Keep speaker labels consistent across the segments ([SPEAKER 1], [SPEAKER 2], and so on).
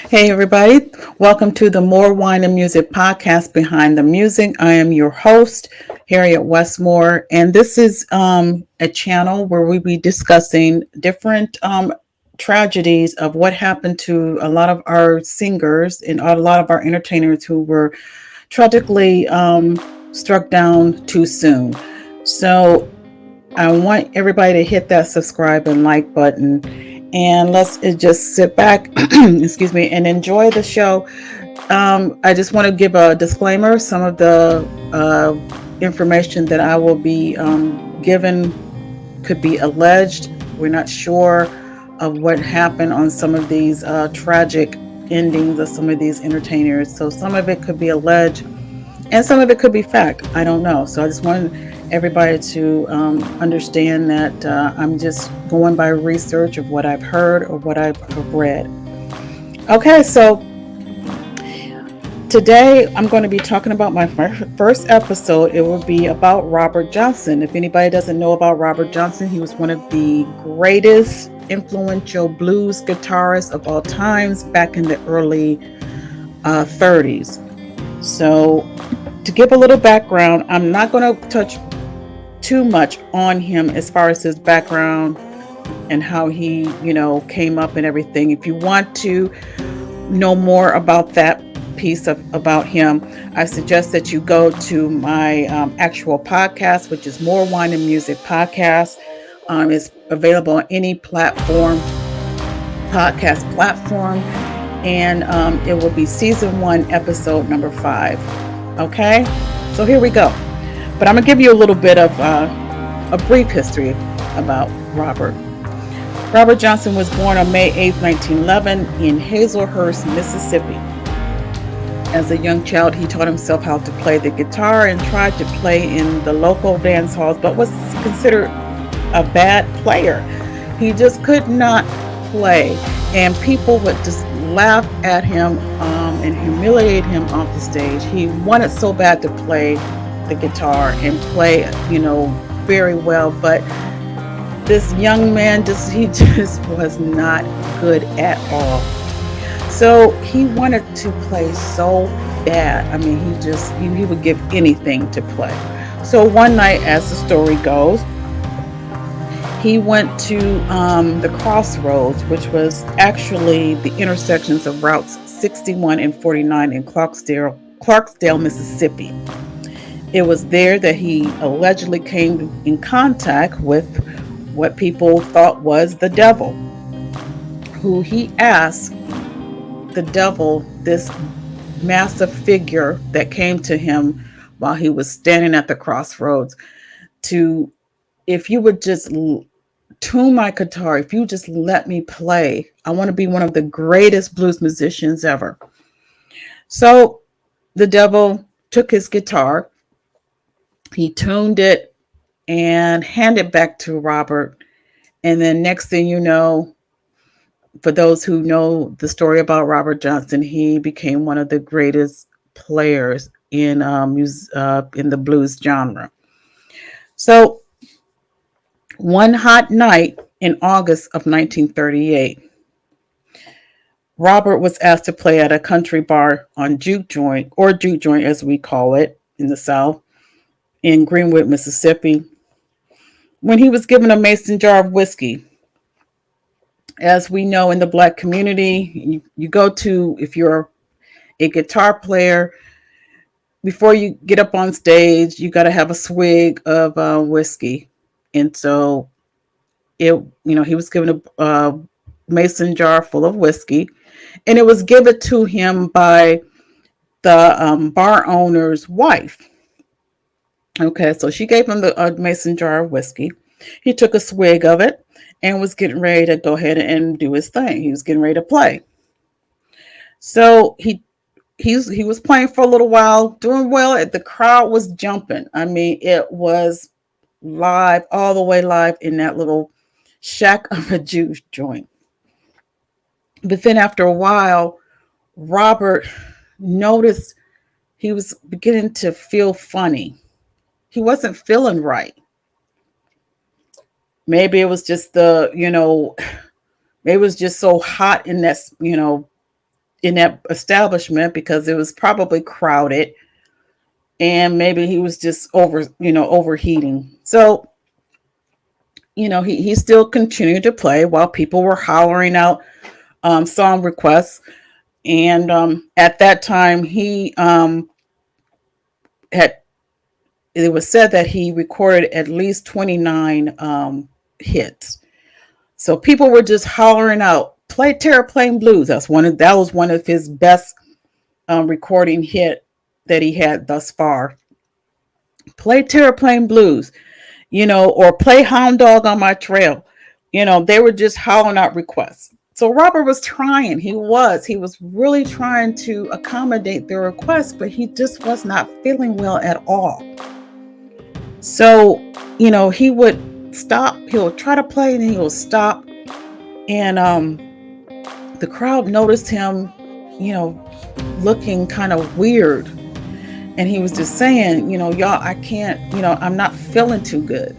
[SPEAKER 1] Hey, everybody. Welcome to the More Wine and Music podcast, Behind the Music. I am your host, Harriet Westmore, and this is a channel where we be discussing different tragedies of what happened to a lot of our singers and a lot of our entertainers who were tragically struck down too soon. So I want everybody to hit that subscribe and like button, and let's just sit back, excuse me, and enjoy the show. I just want to give a disclaimer. Some of the information that I will be given could be alleged. We're not sure of what happened on some of these tragic endings of some of these entertainers. So some of it could be alleged and some of it could be fact. I don't know. So I just wanted everybody to understand that I'm just going by research of what I've heard or what I've read. Okay, so today I'm going to be talking about my first episode. It will be about Robert Johnson. If anybody doesn't know about Robert Johnson, he was one of the greatest influential blues guitarists of all times back in the early 30s. So to give a little background, I'm not going to touch too much on him as far as his background and how he, came up and everything. If you want to know more about that piece about him, I suggest that you go to my actual podcast, which is More Wine and Music Podcast. It's available on any podcast platform, and it will be season 1, episode number 5. Okay, so here we go. But I'm going to give you a little bit of a brief history about Robert. Robert Johnson was born on May 8, 1911 in Hazelhurst, Mississippi. As a young child, he taught himself how to play the guitar and tried to play in the local dance halls, but was considered a bad player. He just could not play, and people would just laugh at him and humiliate him off the stage. He wanted so bad to play the guitar and play, very well, but this young man he just was not good at all. So he wanted to play so bad. I mean, he would give anything to play. So one night, as the story goes, he went to the crossroads, which was actually the intersections of routes 61 and 49 in Clarksdale, Mississippi. It was there that he allegedly came in contact with what people thought was the devil, who he asked the devil, this massive figure that came to him while he was standing at the crossroads, if you would just tune my guitar, if you just let me play, I want to be one of the greatest blues musicians ever. So the devil took his guitar, he tuned it and handed back to Robert. And then next thing you know, for those who know the story about Robert Johnson, he became one of the greatest players in the blues genre. So one hot night in August of 1938, Robert was asked to play at a country bar on Juke Joint, or Juke Joint as we call it in the South, in Greenwood, Mississippi, when he was given a mason jar of whiskey. As we know in the Black community, you go to, if you're a guitar player, before you get up on stage, you got to have a swig of whiskey. And so he was given a mason jar full of whiskey, and it was given to him by the bar owner's wife. Okay, so she gave him the mason jar of whiskey. He took a swig of it and was getting ready to go ahead and do his thing. He was getting ready to play. So he was playing for a little while, doing well. The crowd was jumping. I mean, it was live, all the way live in that little shack of a juice joint. But then after a while, Robert noticed he was beginning to feel funny. He wasn't feeling right. Maybe it was just maybe it was just so hot in that, in that establishment because it was probably crowded, and maybe he was just overheating. So, he still continued to play while people were hollering out song requests. And at that time, he had it was said that he recorded at least 29 hits. So people were just hollering out, "Play Terraplane Blues." That was one of his best recording hit that he had thus far. "Play Terraplane Blues," or "Play Hound Dog on My Trail." They were just hollering out requests. So Robert was trying. He was really trying to accommodate their requests, but he just was not feeling well at all. So, he would stop. He would try to play, and then he would stop. And the crowd noticed him, looking kind of weird. And he was just saying, "Y'all, I can't, I'm not feeling too good."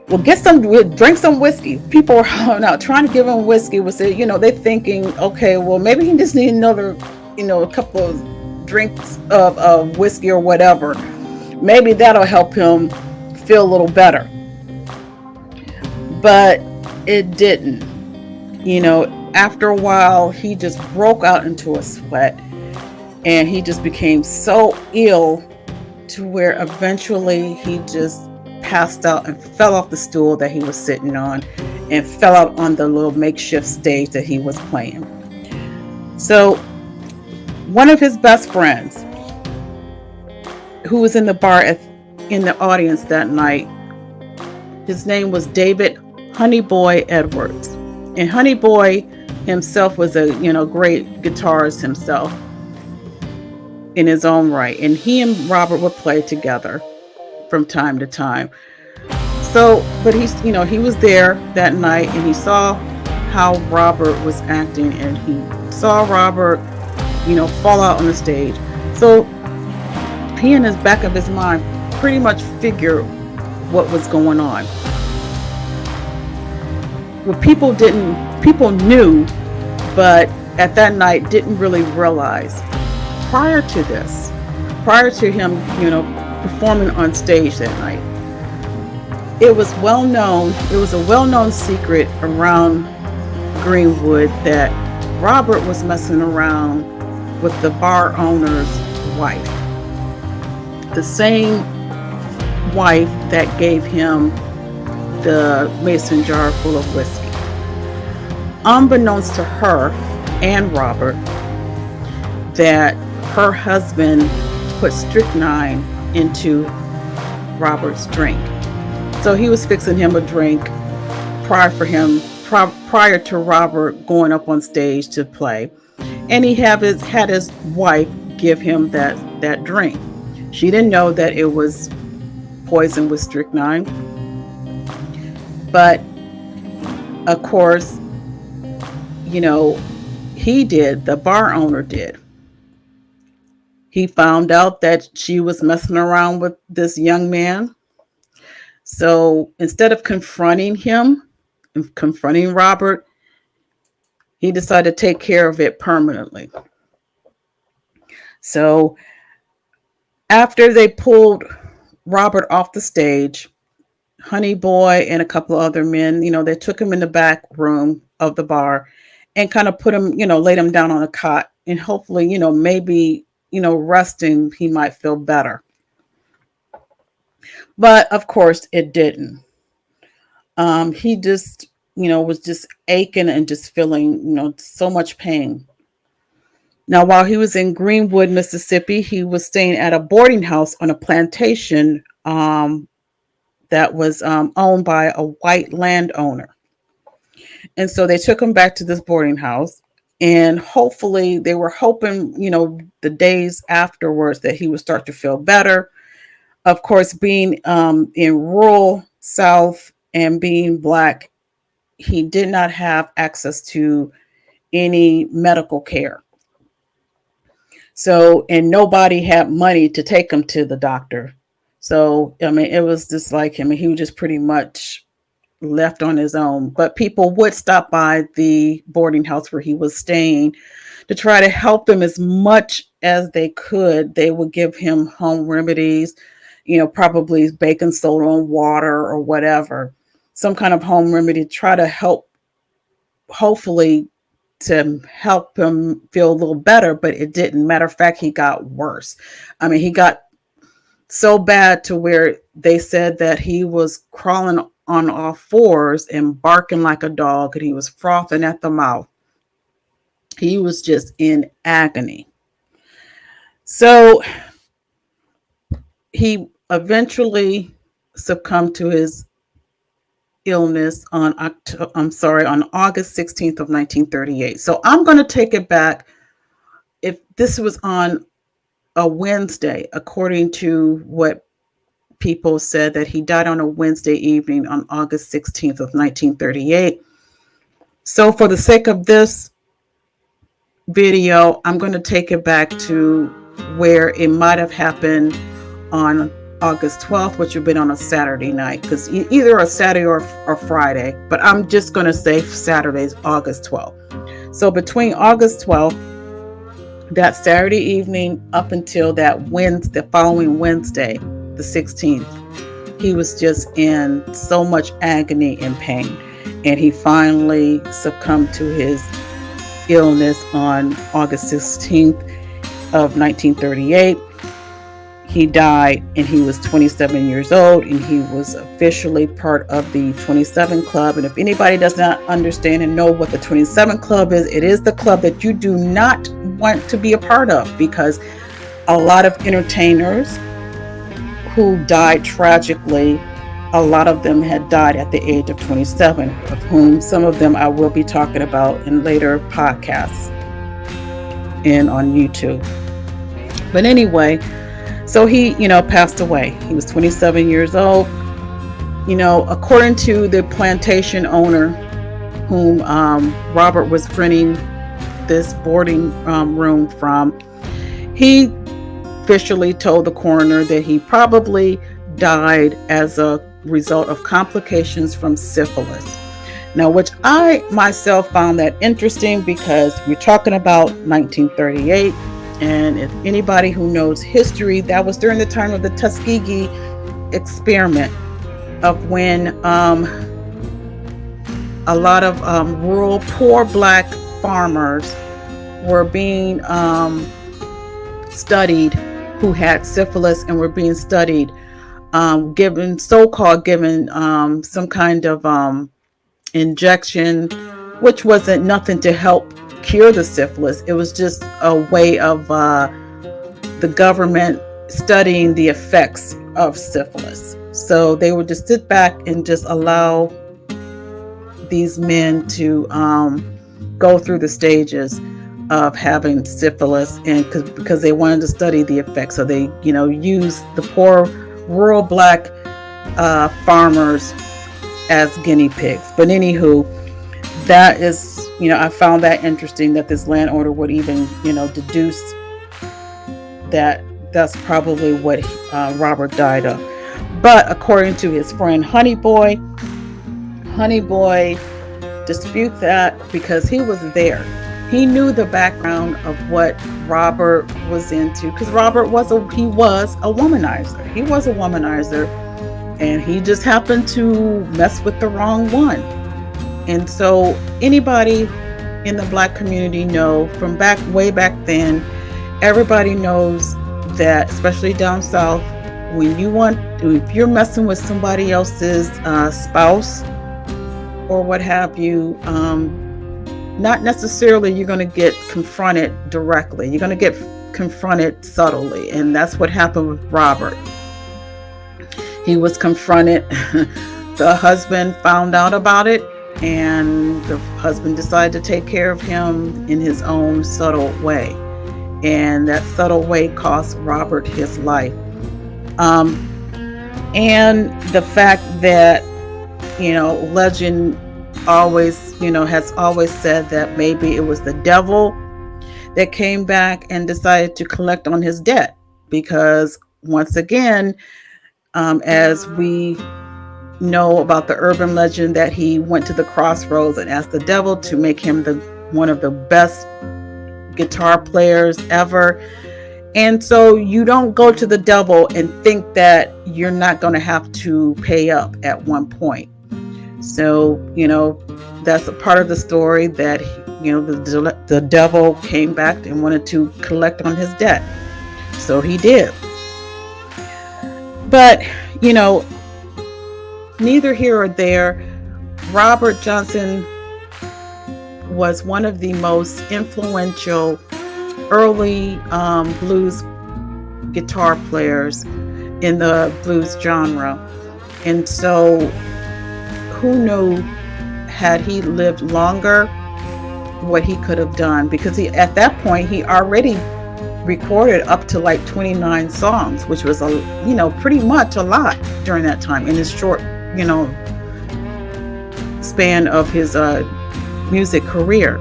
[SPEAKER 1] Well, drink some whiskey. People were out trying to give him whiskey. They're thinking, okay, well, maybe he just needs another, a couple of drinks of whiskey or whatever. Maybe that'll help him feel a little better. But it didn't. After a while, he just broke out into a sweat, and he just became so ill to where eventually he just passed out and fell off the stool that he was sitting on and fell out on the little makeshift stage that he was playing. So one of his best friends, who was in the bar in the audience that night, his name was David Honey Boy Edwards. And Honey Boy himself was a great guitarist himself in his own right. And he and Robert would play together from time to time. So, but he was there that night, and he saw how Robert was acting, and he saw Robert, fall out on the stage. So he, in his back of his mind, pretty much figured what was going on. Well, people knew, but at that night didn't really realize. Prior to him, performing on stage that night, it was a well-known secret around Greenwood that Robert was messing around with the bar owner's wife. The same wife that gave him the mason jar full of whiskey. Unbeknownst to her and Robert, that her husband put strychnine into Robert's drink. So he was fixing him a drink prior to Robert going up on stage to play, and he had his wife give him that drink. She didn't know that it was poisoned with strychnine, but of course, he did. The bar owner did. He found out that she was messing around with this young man. So instead of confronting Robert, he decided to take care of it permanently. So after they pulled Robert off the stage, Honey Boy and a couple of other men, they took him in the back room of the bar and kind of put him, laid him down on a cot, and hopefully, maybe, resting, he might feel better. But of course it didn't. He just, was just aching and just feeling, so much pain. Now, while he was in Greenwood, Mississippi, he was staying at a boarding house on a plantation that was owned by a white landowner. And so they took him back to this boarding house, and hopefully they were hoping, the days afterwards that he would start to feel better. Of course, being in rural South and being Black, he did not have access to any medical care. So, and nobody had money to take him to the doctor. So, it was just like him. He was just pretty much left on his own. But people would stop by the boarding house where he was staying to try to help him as much as they could. They would give him home remedies, probably baking soda and water or whatever, some kind of home remedy to try to help, hopefully, to help him feel a little better, but it didn't. Matter of fact, he got worse. I mean, he got so bad to where they said that he was crawling on all fours and barking like a dog, and he was frothing at the mouth. He was just in agony. So he eventually succumbed to his illness on August 16th of 1938. So I'm going to take it back. If this was on a Wednesday, according to what people said, that he died on a Wednesday evening on August 16th of 1938. So for the sake of this video, I'm going to take it back to where it might have happened on August 12th, which would have been on a Saturday night, because either a Saturday or Friday, but I'm just going to say Saturday's August 12th. So between August 12th, that Saturday evening, up until that Wednesday, the following Wednesday, the 16th, he was just in so much agony and pain. And he finally succumbed to his illness on August 16th of 1938. He died, and he was 27 years old, and he was officially part of the 27 Club. And if anybody does not understand and know what the 27 Club is, it is the club that you do not want to be a part of, because a lot of entertainers who died tragically, a lot of them had died at the age of 27, of whom some of them I will be talking about in later podcasts and on YouTube. But anyway, so he, passed away. He was 27 years old. According to the plantation owner, whom Robert was renting this boarding room from, he officially told the coroner that he probably died as a result of complications from syphilis. Now, which I myself found that interesting, because we're talking about 1938. And if anybody who knows history, that was during the time of the Tuskegee experiment, of when a lot of rural, poor Black farmers were being studied, who had syphilis, and were being studied, given some kind of injection, which wasn't nothing to help cure the syphilis. It was just a way of the government studying the effects of syphilis. So they would just sit back and just allow these men to go through the stages of having syphilis, and because they wanted to study the effects. So they, used the poor rural Black farmers as guinea pigs. But anywho, that is, I found that interesting, that this landowner would even, deduce that that's probably what Robert died of. But according to his friend Honey Boy disputes that, because he was there. He knew the background of what Robert was into, because Robert was a womanizer. He was a womanizer, and he just happened to mess with the wrong one. And so anybody in the Black community know, from way back then, everybody knows that, especially down south, if you're messing with somebody else's spouse or what have you, not necessarily you're going to get confronted directly. You're going to get confronted subtly. And that's what happened with Robert. He was confronted. The husband found out about it, and the husband decided to take care of him in his own subtle way. And that subtle way cost Robert his life. And the fact that, legend always, has always said that maybe it was the devil that came back and decided to collect on his debt. Because once again, as we know about the urban legend that he went to the crossroads and asked the devil to make him the one of the best guitar players ever. And so you don't go to the devil and think that you're not going to have to pay up at one point. So, that's a part of the story that, the devil came back and wanted to collect on his debt. So he did. But, neither here or there, Robert Johnson was one of the most influential early blues guitar players in the blues genre. And so who knew, had he lived longer, what he could have done, because at that point he already recorded up to like 29 songs, which was pretty much a lot during that time in his short span of his music career.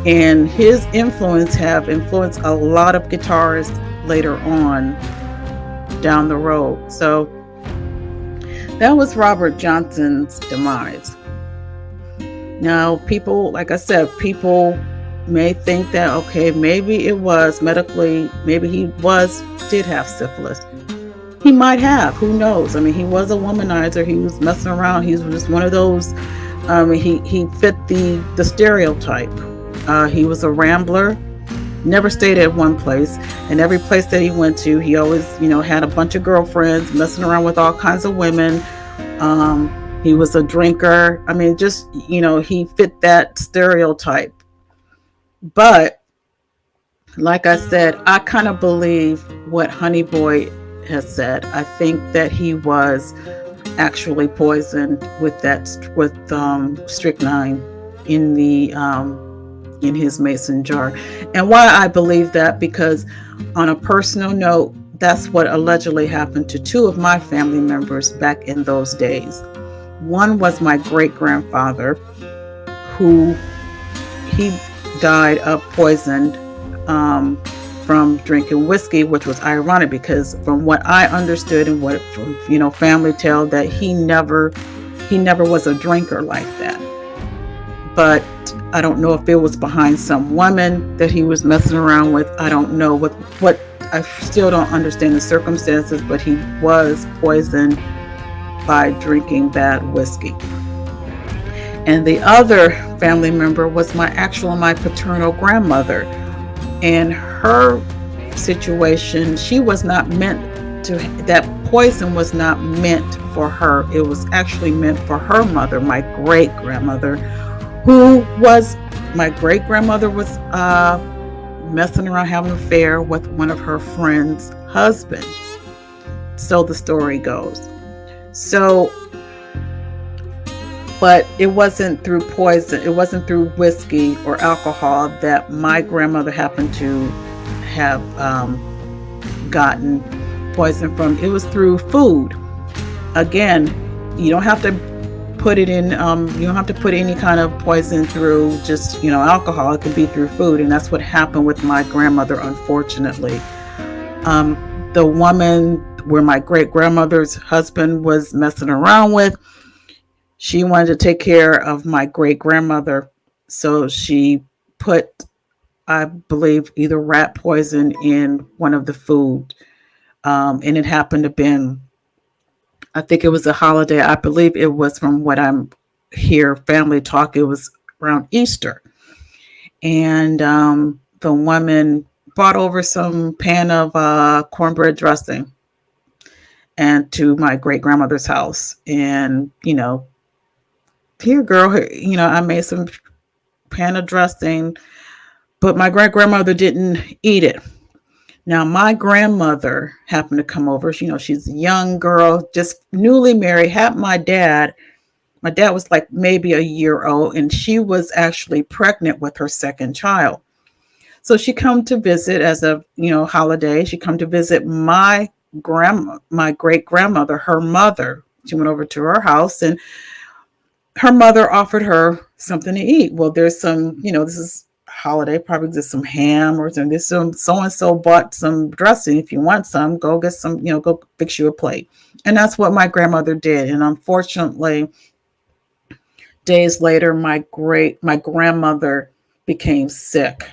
[SPEAKER 1] And his influence have influenced a lot of guitarists later on down the road. So that was Robert Johnson's demise. Now, people, like I said, people may think that, okay, maybe it was medically, maybe he did have syphilis. He might have, who knows? I mean, he was a womanizer. He was messing around. He was just one of those, he fit the stereotype. He was a rambler, never stayed at one place. And every place that he went to, he always, had a bunch of girlfriends, messing around with all kinds of women. He was a drinker. I mean, just, he fit that stereotype. But like I said, I kind of believe what Honey Boy has said. I think that he was actually poisoned with strychnine in his mason jar. And why I believe that, because on a personal note, that's what allegedly happened to two of my family members back in those days. One was my great-grandfather, who he died of poisoned from drinking whiskey, which was ironic because from what I understood and what family tell, that he never was a drinker like that. But I don't know if it was behind some woman that he was messing around with. I don't know what I still don't understand the circumstances, but he was poisoned by drinking bad whiskey. And the other family member was my paternal grandmother. And her situation, she was not meant to, that poison was not meant for her. It was actually meant for her mother, my great-grandmother, my great-grandmother was messing around, having an affair with one of her friend's husbands. So the story goes. So, but it wasn't through poison, it wasn't through whiskey or alcohol that my grandmother happened to have gotten poison from. It was through food. Again, you don't have to put it in, you don't have to put any kind of poison through just, alcohol. It could be through food. And that's what happened with my grandmother, unfortunately. The woman where my great-grandmother's husband was messing around with, she wanted to take care of my great-grandmother. So she put, I believe, either rat poison in one of the food. And it happened to be, I think it was a holiday. I believe it was, from what I'm hear family talk, it was around Easter. And the woman brought over some pan of cornbread dressing and to my great-grandmother's house. And, here, girl, I made some pan of dressing, but my great-grandmother didn't eat it. Now, my grandmother happened to come over. She's a young girl, just newly married, had my dad. My dad was like maybe a year old, and she was actually pregnant with her second child. So she come to visit as a, holiday. She come to visit my great-grandmother, her mother. She went over to her house, and her mother offered her something to eat. Well, there's some, this is holiday, probably just some ham or some, this, some so-and-so bought some dressing. If you want some, go get some, go fix you a plate. And that's what my grandmother did. And unfortunately, days later, my grandmother became sick.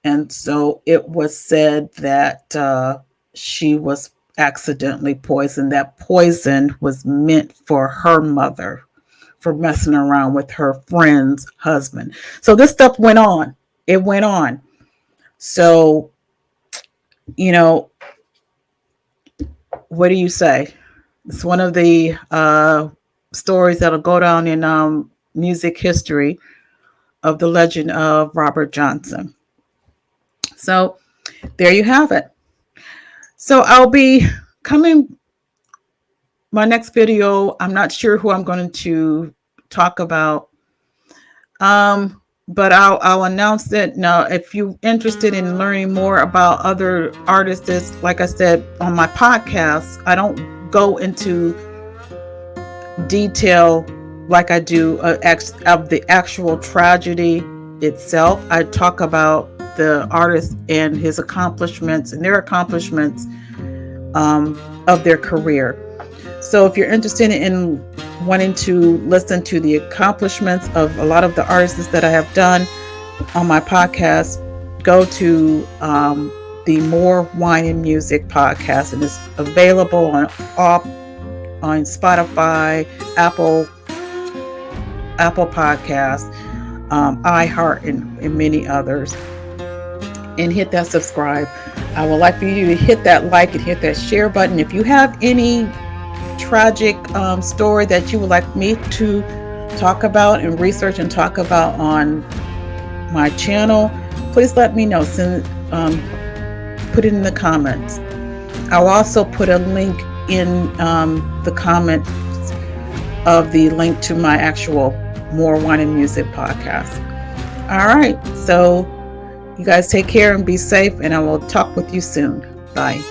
[SPEAKER 1] And so it was said that she was accidentally poisoned. That poison was meant for her mother, for messing around with her friend's husband. So this stuff went on. It went on. So, what do you say? It's one of the stories that'll go down in music history of the legend of Robert Johnson. So there you have it. So I'll be coming, my next video, I'm not sure who I'm going to talk about, but I'll announce it. Now, if you're interested in learning more about other artists, like I said on my podcast, I don't go into detail like I do of the actual tragedy itself. I talk about the artist and his accomplishments and their accomplishments of their career. So if you're interested in wanting to listen to the accomplishments of a lot of the artists that I have done on my podcast, go to the More Wine and Music podcast, and it's available on Spotify, Apple Podcasts, iHeart, and many others. And hit that subscribe. I would like for you to hit that like and hit that share button. If you have any tragic story that you would like me to talk about and research and talk about on my channel, please let me know. Put it in the comments. I'll also put a link in the comments of the link to my actual More Wine and Music podcast. All right, so you guys take care and be safe, and I will talk with you soon. Bye.